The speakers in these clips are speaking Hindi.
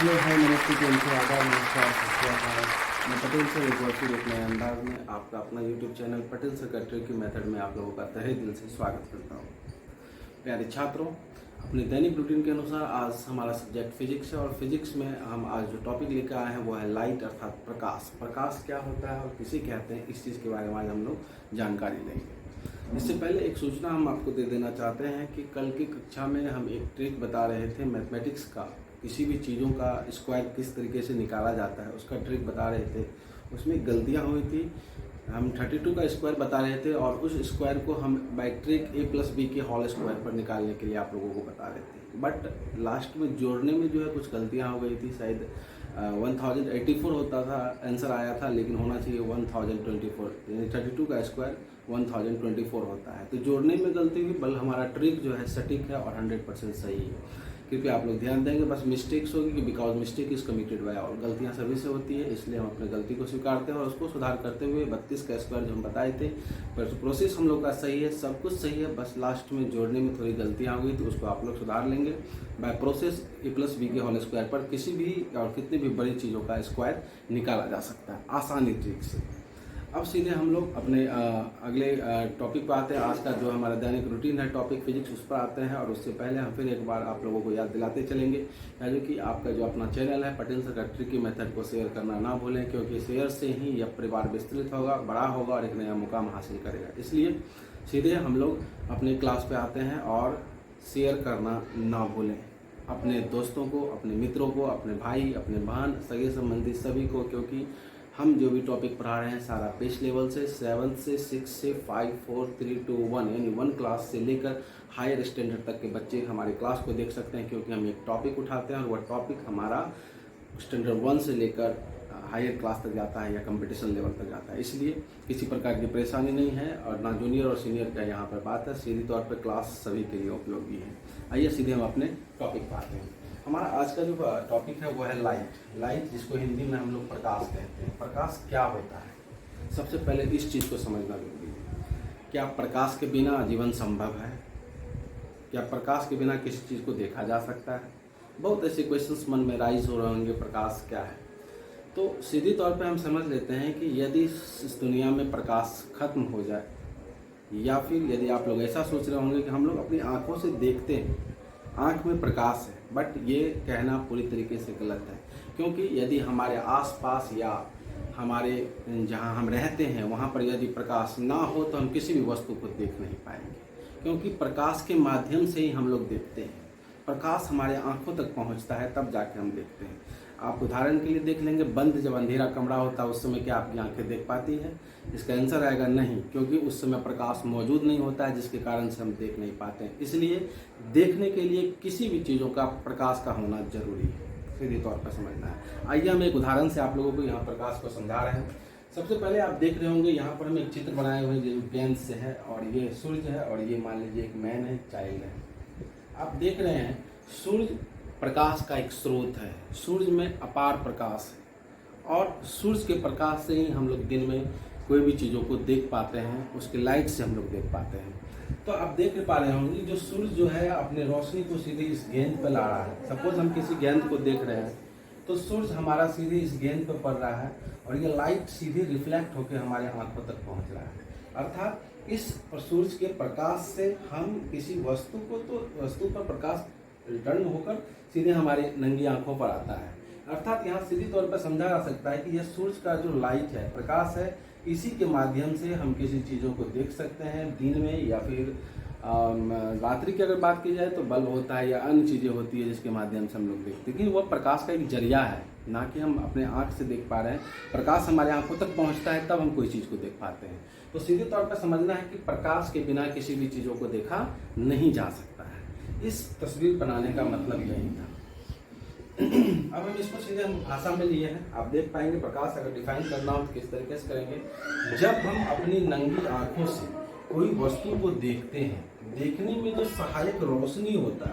हेलो हाय नमस्ते जैन से आदाब नमस्कार सत श्री अकाल। मैं पटेल सर एक बार फिर एक नए अंदाज में आपका अपना यूट्यूब चैनल पटेल सर का ट्रिकी मेथड में आप लोगों का तहे दिल से स्वागत करता हूँ। प्यारे छात्रों, अपने दैनिक रूटीन के अनुसार आज हमारा सब्जेक्ट फिजिक्स है और फिजिक्स में हम आज जो टॉपिक लेकर आए हैं वो है लाइट अर्थात प्रकाश। प्रकाश क्या होता है और किसे कहते हैं, इस चीज़ के बारे में आज हम लोग जानकारी लेंगे। इससे पहले एक सूचना हम आपको दे देना चाहते हैं कि कल की कक्षा में हम एक ट्रिक बता रहे थे मैथमेटिक्स का, किसी भी चीज़ों का स्क्वायर किस तरीके से निकाला जाता है उसका ट्रिक बता रहे थे। उसमें गलतियां हुई थी। हम 32 का स्क्वायर बता रहे थे और उस स्क्वायर को हम बाई ट्रिक a+b के होल स्क्वायर पर निकालने के लिए आप लोगों को बता रहे थे। बट लास्ट में जोड़ने में जो है कुछ गलतियां हो गई थी। शायद 1084 होता था, आंसर आया था, लेकिन होना चाहिए 1024, यानी 32 का स्क्वायर 1024 होता है। तो जोड़ने में गलती हुई, बल हमारा ट्रिक जो है सटीक है और 100% सही है। कृपया आप लोग ध्यान देंगे। बस मिस्टेक्स होगी कि because mistake is committed by all, गलतियां सभी से होती है, इसलिए हम अपनी गलती को स्वीकारते हैं और उसको सुधार करते हुए 32 का स्क्वायर जो हम बताए थे, पर प्रोसेस हम लोग का सही है, सब कुछ सही है, बस लास्ट में जोड़ने में थोड़ी गलतियां हो गई तो उसको आप लोग सुधार लेंगे। बाय प्रोसेस a+b के होल स्क्वायर पर किसी भी और कितनी भी बड़ी चीज़ों का स्क्वायर निकाला जा सकता है आसानी ट्रिक से। अब सीधे हम लोग अपने अगले टॉपिक पर आते हैं। आज का जो हमारा दैनिक रूटीन है टॉपिक फिजिक्स, उस पर आते हैं। और उससे पहले हम फिर एक बार आप लोगों को याद दिलाते चलेंगे जो कि आपका जो अपना चैनल है पटेल सर का ट्रिकी मेथड को शेयर करना ना भूलें, क्योंकि शेयर से ही यह परिवार विस्तृत होगा, बड़ा होगा और एक नया मुकाम हासिल करेगा। इसलिए सीधे हम लोग अपने क्लास पे आते हैं और शेयर करना ना भूलें अपने दोस्तों को, अपने मित्रों को, अपने भाई, अपने बहन, सगे संबंधी सभी को, क्योंकि हम जो भी टॉपिक पढ़ा रहे हैं सारा बेस लेवल से 7 से 6 से 5 4 3 2 1 यानी 1 क्लास से लेकर हायर स्टैंडर्ड तक के बच्चे हमारे क्लास को देख सकते हैं, क्योंकि हम एक टॉपिक उठाते हैं और वह टॉपिक हमारा स्टैंडर्ड 1 से लेकर हायर क्लास तक जाता है या कंपटीशन लेवल तक जाता है। इसलिए किसी प्रकार की परेशानी नहीं है और ना जूनियर और सीनियर का यहाँ पर बात है। सीधी तौर पर क्लास सभी के लिए उपयोगी है। आइए सीधे हम अपने टॉपिक पर आते हैं। हमारा आज का जो टॉपिक है वो है लाइट, जिसको हिंदी में हम लोग प्रकाश कहते हैं। प्रकाश क्या होता है, सबसे पहले इस चीज़ को समझना जरूरी है। क्या प्रकाश के बिना जीवन संभव है? क्या प्रकाश के बिना किसी चीज़ को देखा जा सकता है? बहुत ऐसे क्वेश्चंस मन में राइज हो रहे होंगे, प्रकाश क्या है? तो सीधी तौर पे हम समझ लेते हैं कि यदि इस दुनिया में प्रकाश खत्म हो जाए, या फिर यदि आप लोग ऐसा सोच रहे होंगे कि हम लोग अपनी आंखों से देखते हैं, आंख में प्रकाश है, बट ये कहना पूरी तरीके से गलत है। क्योंकि यदि हमारे आसपास या हमारे जहां हम रहते हैं वहां पर यदि प्रकाश ना हो तो हम किसी भी वस्तु को देख नहीं पाएंगे, क्योंकि प्रकाश के माध्यम से ही हम लोग देखते हैं। प्रकाश हमारे आंखों तक पहुंचता है तब जाके हम देखते हैं। आप उदाहरण के लिए देख लेंगे, बंद जब अंधेरा कमरा होता है उस समय क्या आपकी आंखें देख पाती है? इसका आंसर आएगा नहीं, क्योंकि उस समय प्रकाश मौजूद नहीं होता है, जिसके कारण से हम देख नहीं पाते हैं। इसलिए देखने के लिए किसी भी चीज़ों का प्रकाश का होना जरूरी है, सीधे तौर पर समझना है। आइए हम एक उदाहरण से आप लोगों को यहाँ प्रकाश को समझा रहे हैं। सबसे पहले आप देख रहे होंगे यहाँ पर हम एक चित्र बनाए हुए जो गेंद से है, और ये सूर्य है, और ये मान लीजिए एक मैन है, चाइल्ड है। आप देख रहे हैं सूर्य प्रकाश का एक स्रोत है, सूर्य में अपार प्रकाश है और सूर्य के प्रकाश से ही हम लोग दिन में कोई भी चीज़ों को देख पाते हैं, उसके लाइट से हम लोग देख पाते हैं। तो आप देख पा रहे होंगे जो सूर्य जो है अपने रोशनी को सीधे इस गेंद पर ला रहा है। सपोज हम किसी गेंद को देख रहे हैं तो सूर्य हमारा सीधे इस गेंद पर पड़ रहा है और ये लाइट सीधे रिफ्लेक्ट होकर हमारे आंखों तक पहुंच रहा है। अर्थात इस सूर्य के प्रकाश से हम किसी वस्तु को, तो वस्तु पर प्रकाश रिटर्न होकर सीधे हमारी नंगी आंखों पर आता है। अर्थात यहाँ सीधी तौर पर समझा जा सकता है कि यह सूर्य का जो लाइट है, प्रकाश है, इसी के माध्यम से हम किसी चीज़ों को देख सकते हैं दिन में, या फिर रात्रि की अगर बात की जाए तो बल्ब होता है या अन्य चीज़ें होती है जिसके माध्यम से हम लोग देखते हैं। लेकिन वह प्रकाश का एक जरिया है, ना कि हम अपने आँख से देख पा रहे हैं। प्रकाश हमारे आंखों तक पहुँचता है तब हम कोई चीज़ को देख पाते हैं। तो सीधे तौर पर समझना है कि प्रकाश के बिना किसी भी चीज़ों को देखा नहीं जा सकता है। इस तस्वीर बनाने का मतलब यही था। अब हम इसको सीधे हम भाषा में लिए हैं। आप देख पाएंगे प्रकाश अगर डिफाइन करना हो तो किस तरीके से करेंगे। जब हम अपनी नंगी आंखों से कोई वस्तु को देखते हैं, देखने में जो सहायक रोशनी होता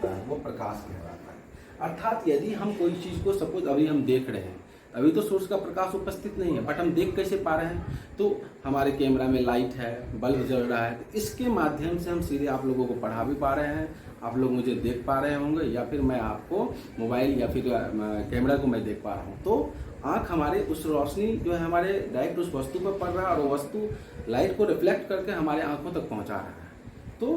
है वो प्रकाश कहलाता है। अर्थात यदि हम कोई चीज़ को, सपोज अभी हम देख रहे हैं, अभी तो सोर्स का प्रकाश उपस्थित नहीं है, बट हम देख कैसे पा रहे हैं? तो हमारे कैमरा में लाइट है, बल्ब जल रहा है, तो इसके माध्यम से हम सीधे आप लोगों को पढ़ा भी पा रहे हैं, आप लोग मुझे देख पा रहे होंगे, या फिर मैं आपको मोबाइल या फिर कैमरा को मैं देख पा रहा हूँ। तो आँख हमारे उस रोशनी जो है हमारे डायरेक्ट उस वस्तु पर पड़ रहा है और वो वस्तु लाइट को रिफ्लेक्ट करके हमारे आँखों तक पहुँचा रहा है। तो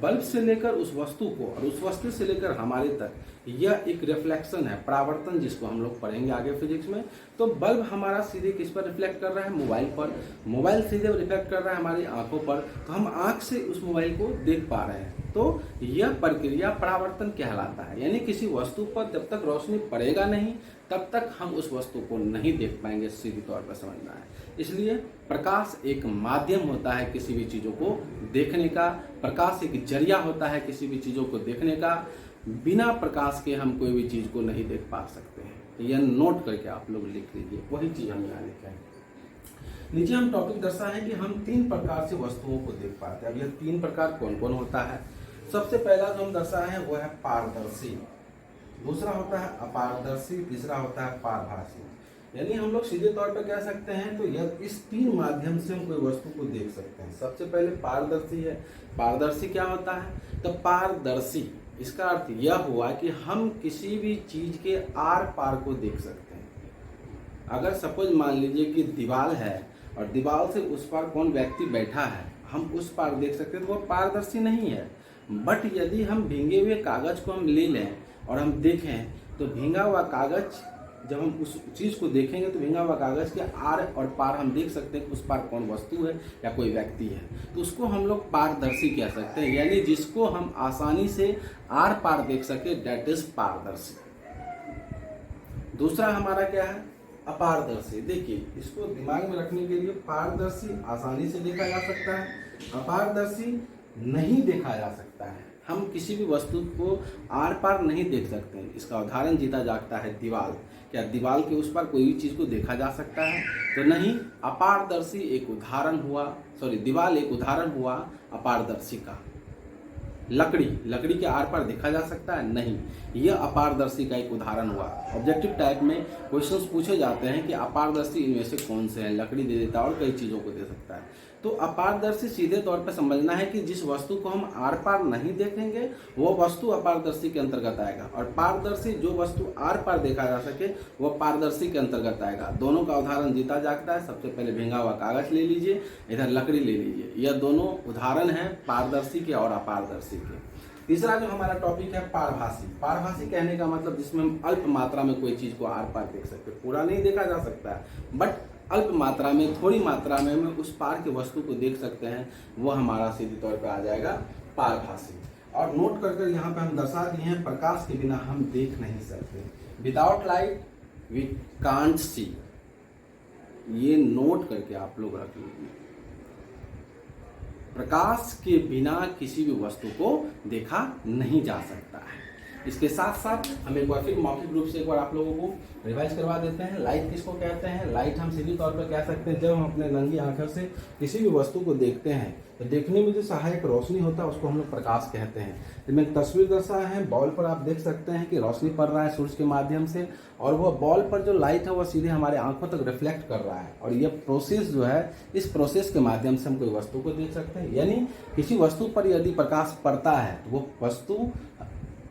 बल्ब से लेकर उस वस्तु को और उस वस्तु से लेकर हमारे तक यह एक रिफ्लेक्शन है, परावर्तन, जिसको हम लोग पढ़ेंगे आगे फिजिक्स में। तो बल्ब हमारा सीधे किस पर रिफ्लेक्ट कर रहा है? मोबाइल पर। मोबाइल सीधे रिफ्लेक्ट कर रहा है हमारी आंखों पर, तो हम आंख से उस मोबाइल को देख पा रहे हैं। तो यह प्रक्रिया परावर्तन कहलाता है। यानी किसी वस्तु पर जब तक रोशनी पड़ेगा नहीं तब तक हम उस वस्तु को नहीं देख पाएंगे, सीधी तौर पर समझना है। इसलिए प्रकाश एक माध्यम होता है किसी भी चीज़ों को देखने का, प्रकाश एक जरिया होता है किसी भी चीज़ों को देखने का। बिना प्रकाश के हम कोई भी चीज़ को नहीं देख पा सकते हैं। यह नोट करके आप लोग लिख लीजिए, वही चीज़ हम यहाँ लिखे हैं। नीचे हम टॉपिक दर्शा है कि हम 3 प्रकार से वस्तुओं को देख पाते हैं। अब यह 3 प्रकार कौन कौन होता है? सबसे पहला जो हम दर्शा है वो है पारदर्शी, दूसरा होता है अपारदर्शी, तीसरा होता है पारभासी। यानी हम लोग सीधे तौर पर कह सकते हैं तो यह इस 3 माध्यम से हम कोई वस्तु को देख सकते हैं। सबसे पहले पारदर्शी है। पारदर्शी क्या होता है? तो पारदर्शी इसका अर्थ यह हुआ कि हम किसी भी चीज के आर पार को देख सकते हैं। अगर सपोज मान लीजिए कि दीवार है और दीवार से उस पार कौन व्यक्ति बैठा है, हम उस पार देख सकते हैं, तो वह पारदर्शी नहीं है। बट यदि हम भींगे हुए कागज को हम ले लें और हम देखें तो भींगा हुआ कागज, जब हम उस चीज को देखेंगे तो भींगा हुआ कागज के आर और पार हम देख सकते हैं कि उस पार कौन वस्तु है या कोई व्यक्ति है। तो उसको हम लोग पारदर्शी कह सकते हैं। यानी जिसको हम आसानी से आर पार देख सके, दैट इज पारदर्शी। दूसरा हमारा क्या है? अपारदर्शी। देखिए, इसको दिमाग में रखने के लिए पारदर्शी आसानी से देखा जा सकता है, अपारदर्शी नहीं देखा जा सकता है। हम किसी भी वस्तु को आर पार नहीं देख सकते हैं। इसका उदाहरण जीता जागता है दीवार। क्या दीवार के उस पार कोई भी चीज को देखा जा सकता है? तो नहीं। अपारदर्शी एक उदाहरण हुआ, दीवार एक उदाहरण हुआ अपारदर्शी का। लकड़ी के आर पार देखा जा सकता है? नहीं। यह अपारदर्शी का एक उदाहरण हुआ। ऑब्जेक्टिव टाइप में क्वेश्चंस पूछे जाते हैं कि अपारदर्शी इनमें से कौन से हैं? लकड़ी दे देता है और कई चीजों को दे सकता है। तो अपारदर्शी सीधे तौर पर समझना है कि जिस वस्तु को हम आर पार नहीं देखेंगे वो वस्तु अपारदर्शी के अंतर्गत आएगा, और पारदर्शी जो वस्तु आर पार देखा जा सके वह पारदर्शी के अंतर्गत आएगा। दोनों का उदाहरण जीता जागता है। सबसे पहले भींगा हुआ कागज ले लीजिए, इधर लकड़ी ले लीजिए। यह दोनों उदाहरण हैं पारदर्शी के और अपारदर्शी के। तीसरा जो हमारा टॉपिक है पारभासी। पारभासी कहने का मतलब जिसमें हम अल्प मात्रा में कोई चीज को आर पार देख सकते, पूरा नहीं देखा जा सकता है, बट अल्प मात्रा में, थोड़ी मात्रा में हम उस पार के वस्तु को देख सकते हैं, वो हमारा सीधे तौर पे आ जाएगा पारभासी। और नोट कर यहाँ पे हम दर्शा दिए हैं, प्रकाश के बिना हम देख नहीं सकते। Without light we can't see. ये नोट करके आप लोग रख लीजिए, प्रकाश के बिना किसी भी वस्तु को देखा नहीं जा सकता है। इसके साथ साथ हम एक बार फिर मौखिक रूप से एक बार आप लोगों को रिवाइज करवा देते हैं। लाइट किसको कहते हैं? लाइट हम सीधे तौर पर कह सकते हैं जब हम अपने नंगी आंखों से किसी भी वस्तु को देखते हैं तो देखने में जो सहायक रोशनी होता है उसको हम लोग प्रकाश कहते हैं। जिसमें तस्वीर दर्शाया है, बॉल पर आप देख सकते हैं कि रोशनी पड़ रहा है सूरज के माध्यम से, और वह बॉल पर जो लाइट है वह सीधे हमारे आंखों तक रिफ्लेक्ट कर रहा है, और यह प्रोसेस जो है, इस प्रोसेस के माध्यम से हम कोई वस्तु को देख सकते हैं। यानी किसी वस्तु पर यदि प्रकाश पड़ता है तो वो वस्तु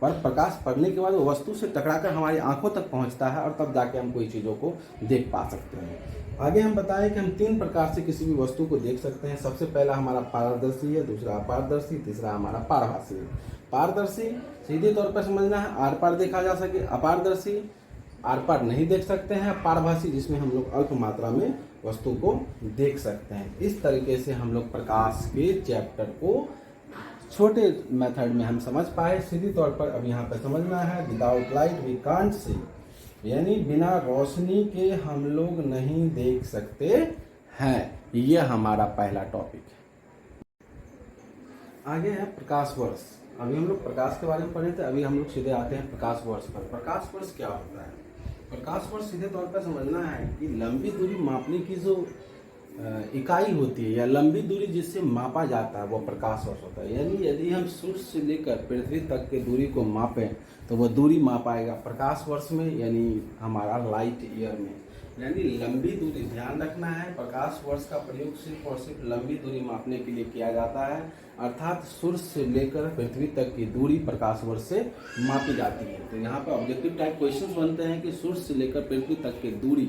पर प्रकाश पड़ने के बाद वो वस्तु से टकराकर हमारी आंखों तक पहुंचता है, और तब जाके हम कोई चीज़ों को देख पा सकते हैं। आगे हम बताएं कि हम 3 प्रकार से किसी भी वस्तु को देख सकते हैं। सबसे पहला हमारा पारदर्शी है, दूसरा अपारदर्शी, तीसरा हमारा पारभासी है। पारदर्शी सीधे तौर पर समझना है, आर पार देखा जा सके। अपारदर्शी आर पार नहीं देख सकते हैं। पारभासी जिसमें हम लोग अल्प मात्रा में वस्तु को देख सकते हैं। इस तरीके से हम लोग प्रकाश के चैप्टर को छोटे मेथड में हम समझ पाए। सीधी तौर पर अब यहाँ पर समझना है, without light we can't see, यानी बिना रोशनी के हम लोग नहीं देख सकते हैं। यह हमारा पहला टॉपिक है। आगे है प्रकाश वर्ष। अभी हम लोग प्रकाश के बारे में पढ़े थे, अभी हम लोग सीधे आते हैं प्रकाश वर्ष पर। प्रकाश वर्ष क्या होता है? प्रकाश वर्ष सीधे तौर पर समझना है कि लंबी दूरी मापने की जो इकाई होती है या लंबी दूरी जिससे मापा जाता है वो प्रकाश वर्ष होता है। यानी यदि हम सूर्य से लेकर पृथ्वी तक के दूरी को मापें तो वह दूरी मापाएगा प्रकाश वर्ष में, यानी हमारा लाइट ईयर में। यानी लंबी दूरी, ध्यान रखना है प्रकाश वर्ष का प्रयोग सिर्फ और सिर्फ लंबी दूरी मापने के लिए किया जाता है, अर्थात सूर्य से लेकर पृथ्वी तक की दूरी प्रकाश वर्ष से मापी जाती है। तो यहाँ पर ऑब्जेक्टिव टाइप क्वेश्चंस बनते हैं कि सूर्य से लेकर पृथ्वी तक की दूरी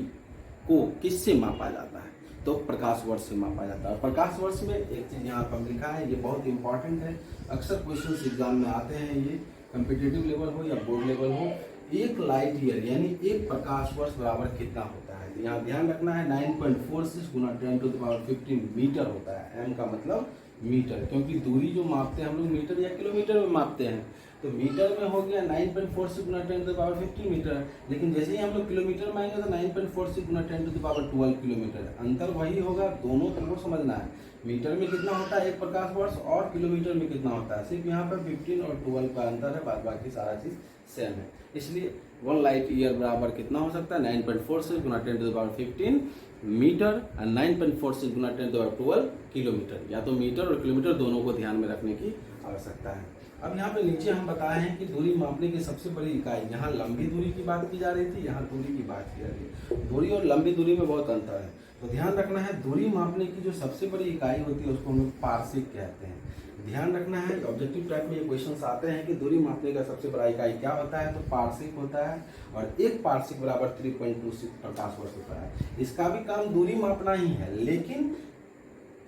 को किससे मापा जाता है, तो प्रकाश वर्ष से मापा जाता है। प्रकाश वर्ष में एक चीज यहाँ पर लिखा है, ये बहुत इंपॉर्टेंट है, अक्सर क्वेश्चंस एग्जाम में आते हैं, ये कम्पिटिटिव लेवल हो या बोर्ड लेवल हो। एक लाइट ईयर यानी एक प्रकाश वर्ष बराबर कितना होता है, यहाँ ध्यान रखना है 9.46 गुना 10⁻15 मीटर होता है। एम का मतलब मीटर, क्योंकि दूरी जो मापते हैं हम लोग मीटर या किलोमीटर में मापते हैं, तो मीटर में हो गया 9.46 गुना 10⁻15 मीटर, लेकिन जैसे ही हम लोग किलोमीटर में आएंगे तो 9.46 गुना 10⁻12 किलोमीटर। अंतर वही होगा, दोनों तरफ समझना है, मीटर में कितना होता है एक प्रकाश वर्ष और किलोमीटर में कितना होता है, सिर्फ यहाँ पर 15 और 12 का अंतर है, बाद बाकी सारा चीज सेम है। इसलिए 1 लाइट ईयर बराबर कितना हो सकता है 9.46 गुना 10⁻15 मीटर और 9.46 गुना 10⁻12 किलोमीटर, या तो मीटर और किलोमीटर दोनों को ध्यान में रखने की आवश्यकता है। अब यहाँ पे नीचे हम बताए हैं कि दूरी मापने की सबसे बड़ी इकाई, यहाँ लंबी दूरी की बात की जा रही थी, यहाँ दूरी की बात की जा रही है। दूरी और लंबी दूरी में बहुत अंतर है, तो ध्यान रखना है दूरी मापने की जो सबसे बड़ी इकाई होती है उसको हम लोग पार्शिक कहते हैं। ध्यान रखना है, ऑब्जेक्टिव टाइप में ये क्वेश्चंस आते हैं कि दूरी मापने का सबसे बड़ा इकाई क्या होता है, तो पार्शिक होता है, और एक पार्शिक बराबर 3.26 प्रकाश वर्ष होता है। इसका भी काम दूरी मापना ही है, लेकिन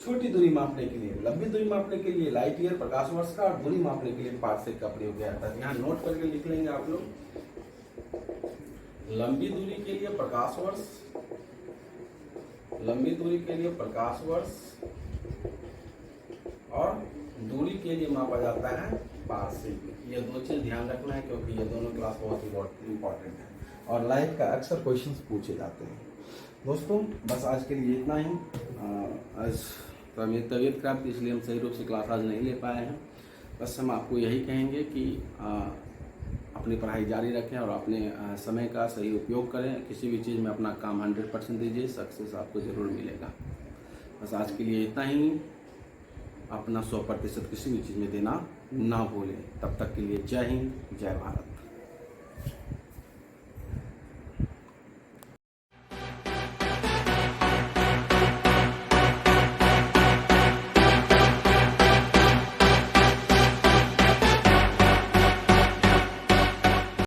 छोटी दूरी मापने के लिए, लंबी दूरी मापने के लिए लाइट ईयर प्रकाश वर्ष का, और दूरी मापने के लिए पार्शिक का प्रयोग किया जाता है। यहाँ नोट करके लिख लेंगे आप लोग, लंबी दूरी के लिए प्रकाश वर्ष, लंबी दूरी के लिए प्रकाश वर्ष, और दूरी के लिए मापा जाता है पार्शिक। ये दो चीज ध्यान रखना है, क्योंकि ये दोनों क्लास बहुत इंपॉर्टेंट है और लाइफ का अक्सर क्वेश्चंस पूछे जाते हैं। दोस्तों बस आज के लिए इतना ही। आज तो मेरी तबीयत खराब थी, इसलिए हम सही रूप से क्लास आज नहीं ले पाए हैं। बस हम आपको यही कहेंगे कि अपनी पढ़ाई जारी रखें और अपने समय का सही उपयोग करें। किसी भी चीज़ में अपना काम 100% दीजिए, सक्सेस आपको ज़रूर मिलेगा। बस आज के लिए इतना ही। अपना 100% किसी भी चीज़ में देना ना भूलें। तब तक के लिए जय हिंद, जय भारत।